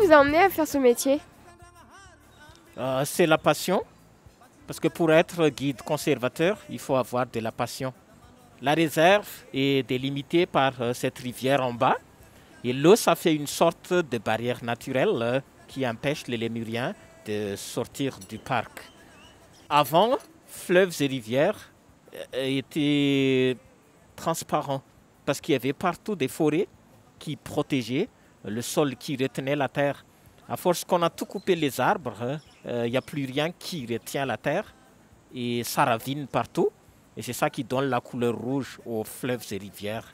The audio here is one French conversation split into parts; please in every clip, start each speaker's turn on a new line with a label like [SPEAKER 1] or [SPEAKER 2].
[SPEAKER 1] vous a emmené à faire ce métier?
[SPEAKER 2] C'est la passion, parce que pour être guide conservateur, il faut avoir de la passion. La réserve est délimitée par cette rivière en bas, et l'eau, ça fait une sorte de barrière naturelle qui empêche les lémuriens de sortir du parc. Avant, fleuves et rivières étaient transparents, parce qu'il y avait partout des forêts qui protégeaient le sol, qui retenait la terre. À force qu'on a tout coupé les arbres, il n'y a plus rien qui retient la terre et ça ravine partout. Et c'est ça qui donne la couleur rouge aux fleuves et rivières.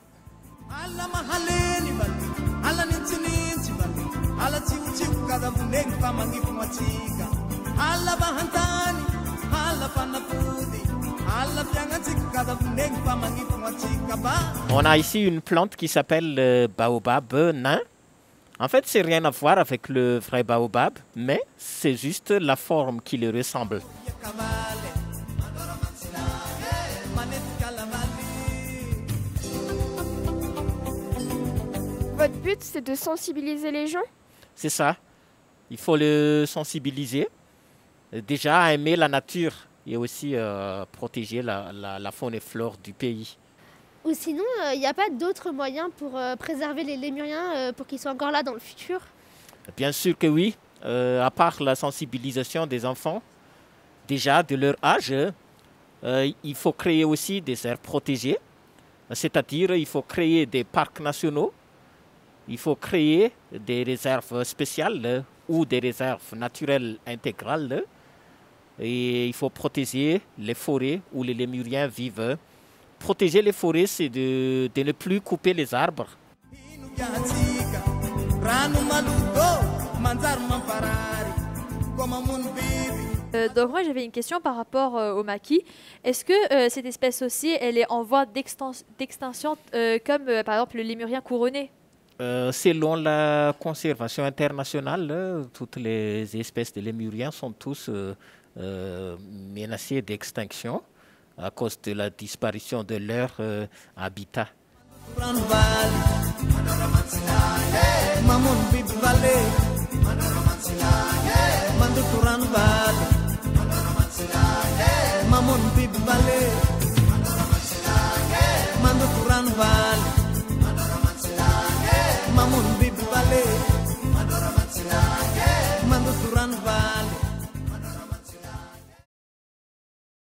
[SPEAKER 2] On a ici une plante qui s'appelle le baobab nain. En fait, c'est rien à voir avec le vrai baobab, mais c'est juste la forme qui le ressemble.
[SPEAKER 1] Votre but, c'est de sensibiliser les gens?
[SPEAKER 2] C'est ça. Il faut le sensibiliser. Déjà, à aimer la nature et aussi protéger la faune et flore du pays.
[SPEAKER 3] Ou sinon, il n'y a pas d'autres moyens pour préserver les lémuriens pour qu'ils soient encore là dans le futur?
[SPEAKER 2] Bien sûr que oui. À part la sensibilisation des enfants, déjà de leur âge, il faut créer aussi des aires protégées. C'est-à-dire, il faut créer des parcs nationaux. Il faut créer des réserves spéciales ou des réserves naturelles intégrales. Et il faut protéger les forêts où les lémuriens vivent. Protéger les forêts, c'est de ne plus couper les arbres.
[SPEAKER 4] Donc moi j'avais une question par rapport au maquis. Est-ce que cette espèce aussi, elle est en voie d'extinction comme par exemple le lémurien couronné?
[SPEAKER 2] Selon la conservation internationale, toutes les espèces de lémuriens sont tous menacées d'extinction à cause de la disparition de leur habitat.